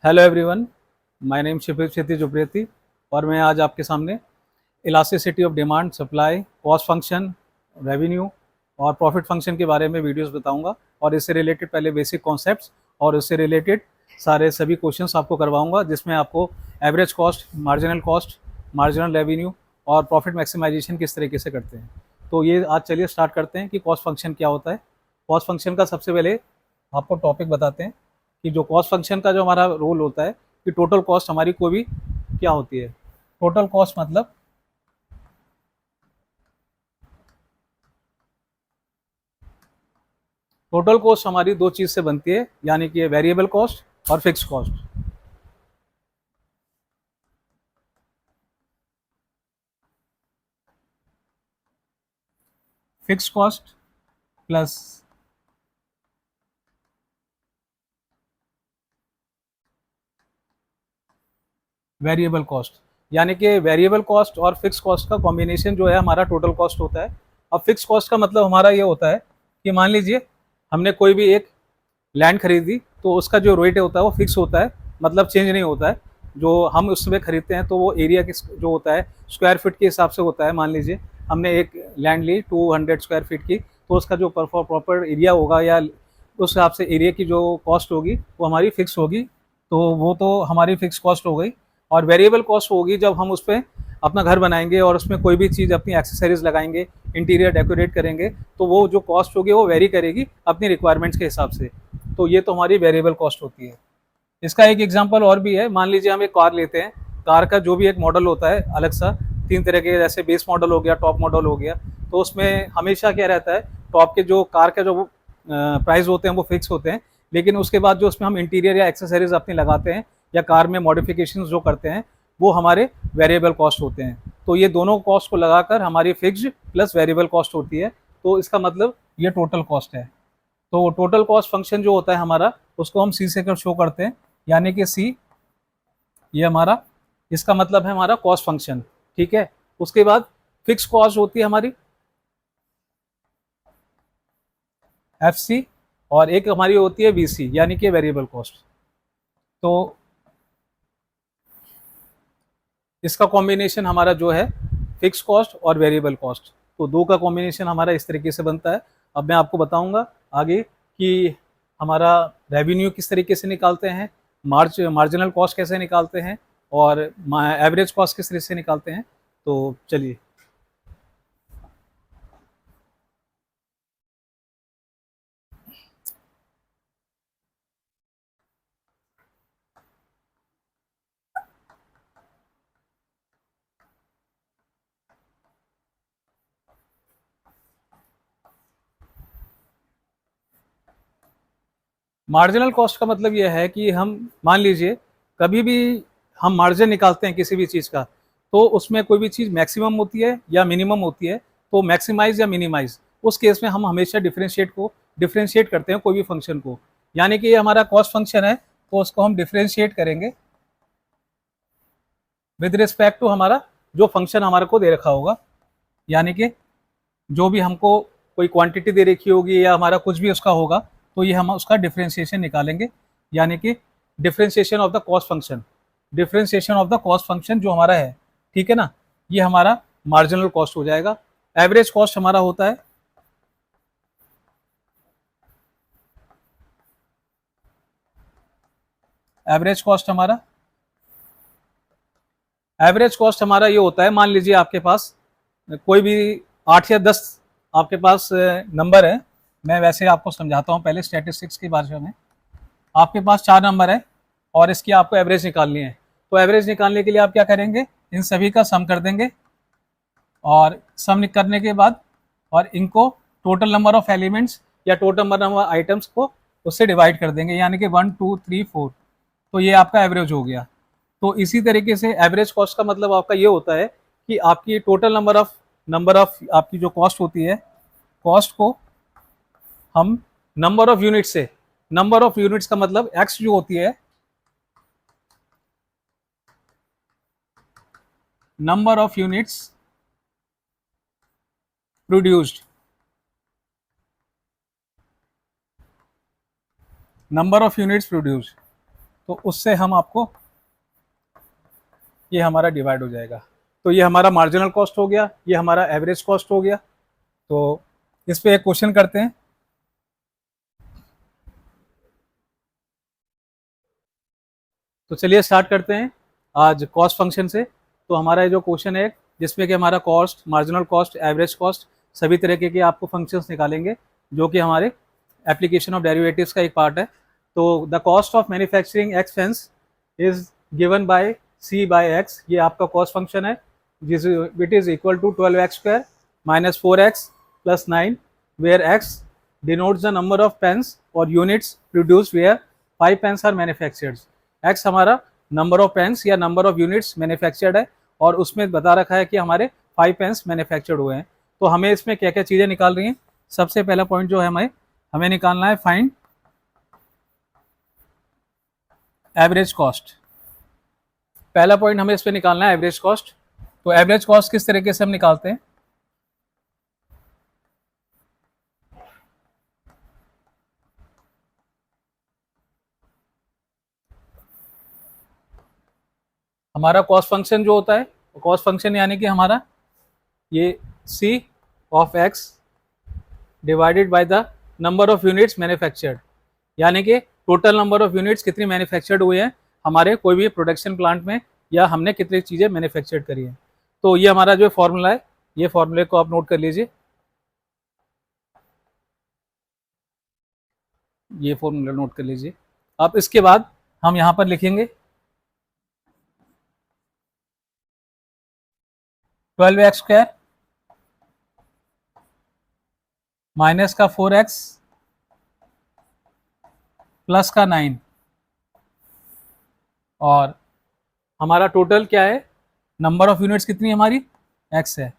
Hello everyone, my name Shiv Kshitij Upreti और मैं आज आपके सामने elasticity of demand, supply, cost function, revenue और प्रॉफिट फंक्शन के बारे में वीडियोस बताऊंगा। और इससे रिलेटेड पहले बेसिक कॉन्सेप्ट्स और उससे रिलेटेड सारे सभी क्वेश्चंस आपको करवाऊंगा, जिसमें आपको एवरेज कॉस्ट, मार्जिनल रेवेन्यू और प्रॉफिट मैक्सिमाइजेशन किस तरीके से करते हैं। तो ये आज चलिए स्टार्ट करते हैं कि कॉस्ट फंक्शन क्या होता है। कॉस्ट फंक्शन का सबसे पहले आपको टॉपिक बताते हैं कि जो कॉस्ट फंक्शन का जो हमारा रोल होता है कि टोटल कॉस्ट हमारी कोई भी क्या होती है। टोटल कॉस्ट मतलब टोटल कॉस्ट हमारी दो चीज से बनती है, यानी कि वेरिएबल कॉस्ट और fix cost. Fix cost plus variable cost, यानी कि वेरिएबल कॉस्ट और फिक्स कॉस्ट का कॉम्बिनेशन जो है हमारा टोटल कॉस्ट होता है। अब फिक्स कॉस्ट का मतलब हमारा ये होता है कि मान लीजिए हमने कोई भी एक लैंड खरीदी, तो उसका जो रेट होता है वो फिक्स होता है, मतलब चेंज नहीं होता है। जो हम उसमें खरीदते हैं तो वो एरिया किस जो होता है स्क्वायर फीट के हिसाब से होता है। मान लीजिए हमने एक लैंड ली 200 स्क्वायर फीट की, तो उसका जो प्रॉपर एरिया होगा या उस हिसाब से एरिया की जो कॉस्ट होगी वो हमारी फिक्स होगी। तो वो तो हमारी फिक्स कॉस्ट हो गई। और वेरिएबल कॉस्ट होगी जब हम उस पर अपना घर बनाएंगे और उसमें कोई भी चीज़ अपनी एक्सेसरीज लगाएंगे, इंटीरियर डेकोरेट करेंगे, तो वो जो कॉस्ट होगी वो वेरी करेगी अपनी रिक्वायरमेंट्स के हिसाब से। तो ये तो हमारी वेरिएबल कॉस्ट होती है। इसका एक एग्जांपल और भी है। मान लीजिए हम एक कार लेते हैं, कार का जो भी एक मॉडल होता है अलग सा, तीन तरह के, जैसे बेस मॉडल हो गया, टॉप मॉडल हो गया। तो उसमें हमेशा क्या रहता है, टॉप के जो कार का जो प्राइस होते हैं वो फिक्स होते हैं, लेकिन उसके बाद जो उसमें हम इंटीरियर या एक्सेसरीज अपनी लगाते हैं या कार में मॉडिफिकेशन जो करते हैं वो हमारे वेरिएबल कॉस्ट होते हैं। तो ये दोनों कॉस्ट को लगाकर हमारी फिक्स्ड प्लस वेरिएबल कॉस्ट होती है। तो इसका मतलब ये टोटल कॉस्ट है। तो टोटल कॉस्ट फंक्शन जो होता है हमारा, उसको हम सी से कर शो करते हैं, यानी कि सी ये हमारा, इसका मतलब है हमारा कॉस्ट फंक्शन। ठीक है। उसके बाद फिक्स कॉस्ट होती है हमारी एफ सी, और एक हमारी होती है वी सी, यानी कि वेरिएबल कॉस्ट। तो इसका कॉम्बिनेशन हमारा जो है फिक्स कॉस्ट और वेरिएबल कॉस्ट, तो दो का कॉम्बिनेशन हमारा इस तरीके से बनता है। अब मैं आपको बताऊंगा आगे कि हमारा रेवेन्यू किस तरीके से निकालते हैं, मार्जिनल कॉस्ट कैसे निकालते हैं, और एवरेज कॉस्ट किस तरीके से निकालते हैं। तो चलिए। मार्जिनल कॉस्ट का मतलब यह है कि हम मान लीजिए कभी भी हम मार्जिन निकालते हैं किसी भी चीज़ का, तो उसमें कोई भी चीज़ मैक्सिमम होती है या मिनिमम होती है। तो मैक्सिमाइज या मिनिमाइज, उस केस में हम हमेशा डिफ्रेंशिएट करते हैं कोई भी फंक्शन को। यानी कि ये हमारा कॉस्ट फंक्शन है, तो उसको हम डिफ्रेंशिएट करेंगे विद रिस्पेक्ट टू हमारा जो फंक्शन हमारे को दे रखा होगा। यानी कि जो भी हमको कोई क्वांटिटी दे रखी होगी या हमारा कुछ भी उसका होगा, तो ये हम उसका डिफ्रेंशिएशन निकालेंगे, यानी कि differentiation of the cost function. Differentiation of the cost function जो हमारा है, ठीक है ना, ये हमारा मार्जिनल कॉस्ट हो जाएगा। एवरेज कॉस्ट हमारा होता है एवरेज कॉस्ट हमारा एवरेज कॉस्ट हमारा ये होता है, मान लीजिए आपके पास कोई भी 8 या 10 आपके पास नंबर है। मैं वैसे आपको समझाता हूँ पहले स्टैटिस्टिक्स के बारे में। आपके पास 4 नंबर है और इसकी आपको एवरेज निकालनी है। तो एवरेज निकालने के लिए आप क्या करेंगे, इन सभी का सम कर देंगे, और सम करने के बाद और इनको टोटल नंबर ऑफ एलिमेंट्स या टोटल नंबर ऑफ आइटम्स को उससे डिवाइड कर देंगे, यानी कि 1 2 3 4। तो ये आपका एवरेज हो गया। तो इसी तरीके से एवरेज कॉस्ट का मतलब आपका ये होता है कि आपकी टोटल नंबर ऑफ आपकी जो कॉस्ट होती है, कॉस्ट को हम नंबर ऑफ यूनिट से, नंबर ऑफ यूनिट्स का मतलब एक्स जो होती है, number of units produced, number of units produced, तो उससे हम आपको ये हमारा डिवाइड हो जाएगा। तो ये हमारा मार्जिनल कॉस्ट हो गया, ये हमारा एवरेज कॉस्ट हो गया। तो इस पे एक क्वेश्चन करते हैं। तो चलिए स्टार्ट करते हैं आज कॉस्ट फंक्शन से। तो हमारा जो क्वेश्चन है जिसमें कि हमारा cost, marginal cost, average cost, सभी तरीके के आपको फंक्शंस निकालेंगे जो कि हमारे एप्लीकेशन ऑफ डेरिवेटिव्स का एक पार्ट है। तो the cost of manufacturing expense is given by C by X, ये आपका कॉस्ट फंक्शन है जिस it is equal to 12x² minus 4x plus 9 where x denotes the number of pens or units produced where 5 pens are manufactured। x हमारा number of pens या number of units manufactured है और उसमें बता रखा है कि हमारे 5 पेन्स मैन्युफैक्चर्ड हुए हैं। तो हमें इसमें क्या क्या चीज़ें निकाल रही हैं। सबसे पहला पॉइंट जो है हमें निकालना है फाइंड एवरेज कॉस्ट। पहला पॉइंट हमें इस पे निकालना है एवरेज कॉस्ट। तो एवरेज कॉस्ट किस तरीके से हम निकालते हैं। हमारा कॉस्ट फंक्शन जो होता है, कॉस्ट फंक्शन यानी कि हमारा ये c of x divided by the number of units manufactured, यानी कि टोटल नंबर ऑफ यूनिट्स कितनी मैन्युफैक्चर्ड हुए हैं हमारे कोई भी प्रोडक्शन प्लांट में, या हमने कितनी चीज़ें मैन्युफैक्चर्ड करी हैं। तो ये हमारा जो फॉर्मूला है, ये फॉर्मूले को आप नोट कर लीजिए। ये फॉर्मूला नोट कर लीजिए। अब इसके बाद हम यहाँ पर लिखेंगे 12x² माइनस का 4x प्लस का 9 और हमारा टोटल क्या है, नंबर ऑफ यूनिट्स कितनी हमारी x है।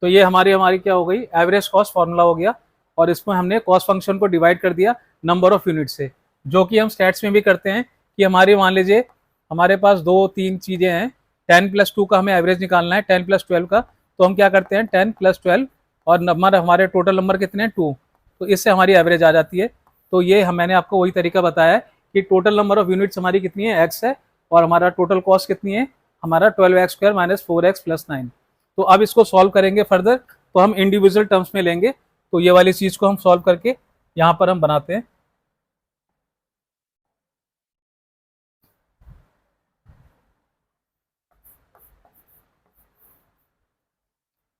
तो ये हमारी क्या हो गई, एवरेज कॉस्ट फॉर्मूला हो गया। और इसमें हमने कॉस्ट फंक्शन को डिवाइड कर दिया नंबर ऑफ यूनिट से, जो कि हम स्टैट्स में भी करते हैं कि हमारी मान लीजिए हमारे पास 2-3 चीज़ें हैं, 10 + 2 का हमें एवरेज निकालना है, 10 + 12 का। तो हम क्या करते हैं 10 + 12 और नंबर हमारे टोटल नंबर कितने हैं 2, तो इससे हमारी एवरेज आ जाती है। तो ये मैंने आपको वही तरीका बताया है कि टोटल नंबर ऑफ यूनिट्स हमारी कितनी है x है और हमारा टोटल कॉस्ट कितनी है हमारा 12x² माइनस 4x प्लस 9। तो अब इसको सॉल्व करेंगे फर्दर, तो हम इंडिविजुअल टर्म्स में लेंगे। तो ये वाली चीज़ को हम सॉल्व करके यहाँ पर हम बनाते हैं।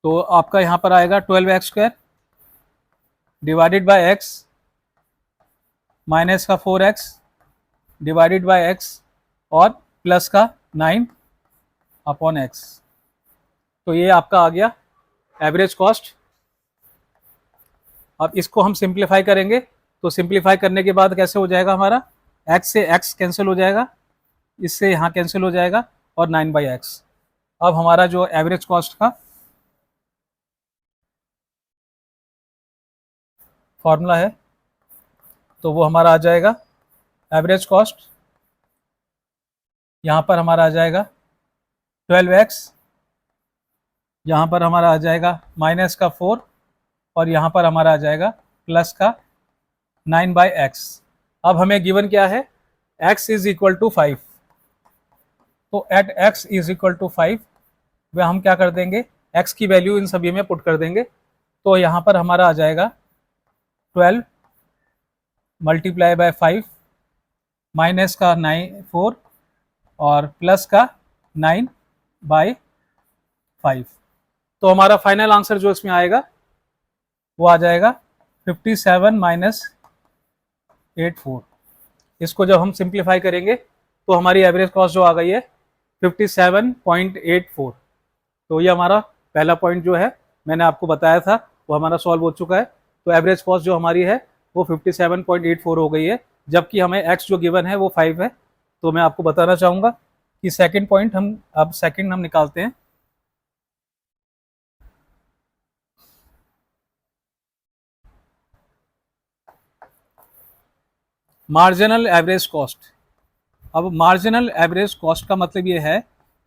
तो आपका यहाँ पर आएगा 12x² divided by x minus का 4x डिवाइडेड बाय x और प्लस का 9 अपॉन x। तो ये आपका आ गया एवरेज कॉस्ट। अब इसको हम सिंप्लीफाई करेंगे, तो सिंप्लीफाई करने के बाद कैसे हो जाएगा हमारा, x से x कैंसिल हो जाएगा, इससे यहाँ कैंसिल हो जाएगा और 9/x। अब हमारा जो एवरेज कॉस्ट का फॉर्मूला है तो वो हमारा आ जाएगा एवरेज कॉस्ट, यहाँ पर हमारा आ जाएगा 12x, यहाँ पर हमारा आ जाएगा माइनस का 4 और यहाँ पर हमारा आ जाएगा प्लस का 9/x। अब हमें गिवन क्या है, x इज इक्वल टू 5। तो at x is equal to 5 वह हम क्या कर देंगे, x की वैल्यू इन सभी में पुट कर देंगे। तो यहाँ पर हमारा आ जाएगा 12 मल्टीप्लाई बाय 5 माइनस का 4 और प्लस का 9/5। तो हमारा फाइनल आंसर जो इसमें आएगा वो आ जाएगा 57 माइनस 84। इसको जब हम सिंप्लीफाई करेंगे तो हमारी एवरेज कॉस्ट जो आ गई है 57.84। तो ये हमारा पहला पॉइंट जो है मैंने आपको बताया था वो हमारा सॉल्व हो चुका है। तो एवरेज कॉस्ट जो हमारी है वो 57.84 हो गई है, जबकि हमें x जो गिवन है वो 5 है। तो मैं आपको बताना चाहूँगा कि सेकंड पॉइंट अब सेकंड हम निकालते हैं। Marginal average cost. अब मार्जिनल एवरेज कॉस्ट का मतलब ये है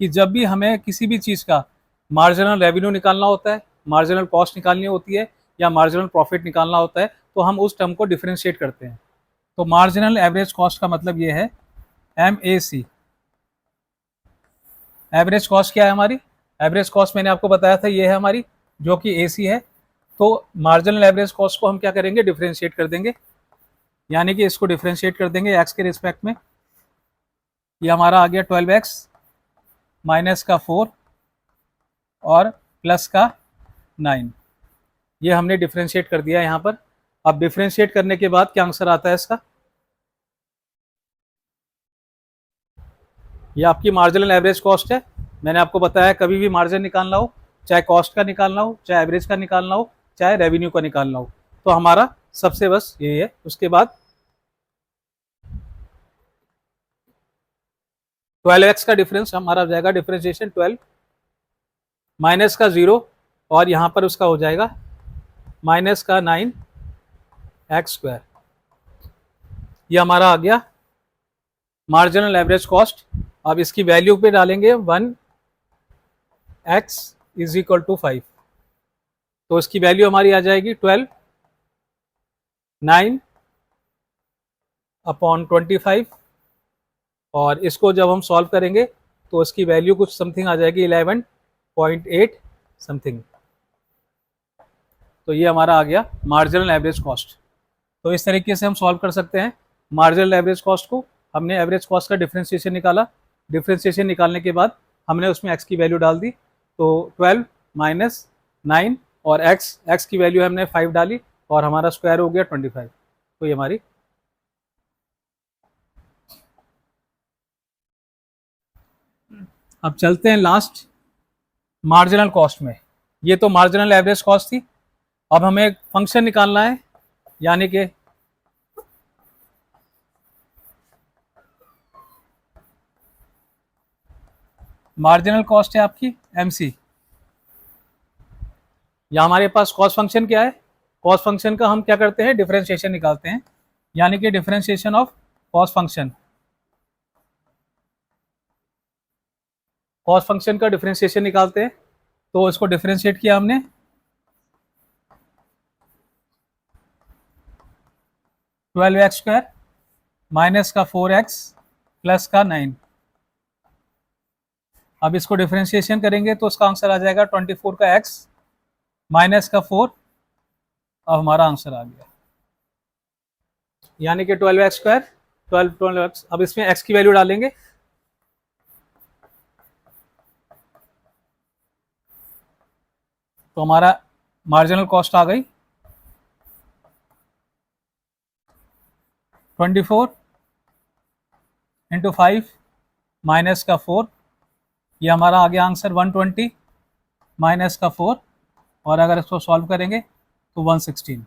कि जब भी हमें किसी भी चीज़ का मार्जिनल रेवेन्यू निकालना होता है, मार्जिनल कॉस्ट निकालनी होती है या मार्जिनल प्रॉफिट निकालना होता है, तो हम उस टर्म को डिफरेंशिएट करते हैं। तो मार्जिनल एवरेज कॉस्ट का मतलब ये है MAC। एवरेज कॉस्ट क्या है हमारी? एवरेज कॉस्ट मैंने आपको बताया था ये है हमारी, जो कि AC है। तो मार्जिनल एवरेज कॉस्ट को हम क्या करेंगे? डिफ्रेंशिएट कर देंगे, यानी कि इसको डिफ्रेंशिएट कर देंगे x के रिस्पेक्ट में। ये हमारा आ गया 12x माइनस का 4 और प्लस का 9। ये हमने डिफ्रेंशिएट कर दिया यहाँ पर। अब डिफ्रेंशिएट करने के बाद क्या आंसर आता है इसका? ये आपकी मार्जिनल एवरेज कॉस्ट है। मैंने आपको बताया कभी भी मार्जिन निकालना हो, चाहे कॉस्ट का निकालना हो, चाहे एवरेज का निकालना हो, चाहे रेवेन्यू का निकालना हो, तो हमारा सबसे बस यही है। उसके बाद 12x का डिफरेंस हमारा हो जाएगा डिफरेंशिएशन 12 माइनस का 0 और यहाँ पर उसका हो जाएगा माइनस का 9x²। ये हमारा आ गया मार्जिनल एवरेज कॉस्ट। अब इसकी वैल्यू पे डालेंगे 1x इज इक्वल टू 5, तो इसकी वैल्यू हमारी आ जाएगी 12 9 अपॉन 25, और इसको जब हम सॉल्व करेंगे तो इसकी वैल्यू कुछ समथिंग आ जाएगी 11.8 समथिंग। तो ये हमारा आ गया मार्जिनल एवरेज कॉस्ट। तो इस तरीके से हम सॉल्व कर सकते हैं मार्जिनल एवरेज कॉस्ट को। हमने एवरेज कॉस्ट का डिफरेंशिएशन निकाला, डिफरेंशिएशन निकालने के बाद हमने उसमें x की वैल्यू डाल दी, तो 12 माइनस 9 और x की वैल्यू हमने 5 डाली और हमारा स्क्वायर हो गया 25। तो ये हमारी अब चलते हैं लास्ट मार्जिनल कॉस्ट में। ये तो मार्जिनल एवरेज कॉस्ट थी। अब हमें एक फंक्शन निकालना है, यानी कि मार्जिनल कॉस्ट है आपकी MC। या हमारे पास कॉस्ट फंक्शन क्या है? कॉस्ट फंक्शन का हम क्या करते हैं? डिफरेंशिएशन निकालते हैं, यानी कि differentiation of cost function. Cost function का डिफरेंशिएशन निकालते हैं, तो इसको डिफरेंशिएट किया हमने, ट्वेल्व एक्स स्क्वायर माइनस का 4x प्लस का 9। अब इसको डिफरेंशिएशन करेंगे तो उसका आंसर आ जाएगा 24 का x माइनस का 4। अब हमारा आंसर आ गया, यानी कि 12x स्क्वायर 12x। अब इसमें x की वैल्यू डालेंगे, तो हमारा मार्जिनल कॉस्ट आ गई 24 इंटू 5 माइनस का 4। ये हमारा आ गया आंसर 120 माइनस का 4, और अगर इसको सॉल्व करेंगे तो 116।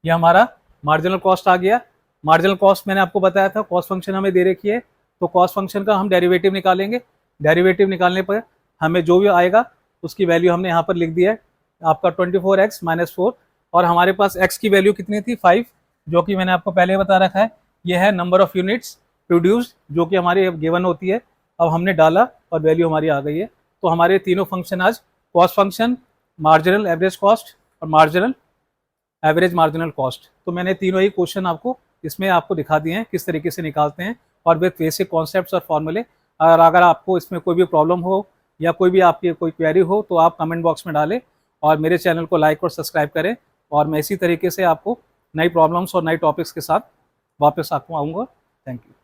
ये हमारा मार्जिनल कॉस्ट आ गया। मार्जिनल कॉस्ट मैंने आपको बताया था, कॉस्ट फंक्शन हमें दे रखी है, तो कॉस्ट फंक्शन का हम डेरिवेटिव निकालेंगे। डेरिवेटिव निकालने पर हमें जो भी आएगा उसकी वैल्यू हमने यहाँ पर लिख दिया है, आपका 24x माइनस 4, और हमारे पास x की वैल्यू कितनी थी? 5, जो कि मैंने आपको पहले बता रखा है। ये है नंबर ऑफ यूनिट्स प्रोड्यूस्ड, जो कि हमारी गिवन होती है। अब हमने डाला और वैल्यू हमारी आ गई है। तो हमारे तीनों फंक्शन आज, cost function, marginal average cost और मार्जिनल एवरेज मार्जिनल कॉस्ट, तो मैंने तीनों ही क्वेश्चन आपको इसमें आपको दिखा दिए हैं किस तरीके से निकालते हैं, और विद बेसिक कॉन्सेप्ट्स और फॉर्मूले। और अगर आपको इसमें कोई भी प्रॉब्लम हो या कोई भी आपकी कोई क्वेरी हो तो आप कमेंट बॉक्स में डालें, और मेरे चैनल को लाइक और सब्सक्राइब करें। और मैं इसी तरीके से आपको नई प्रॉब्लम्स और नए टॉपिक्स के साथ वापस आपको आऊँगा। Thank you.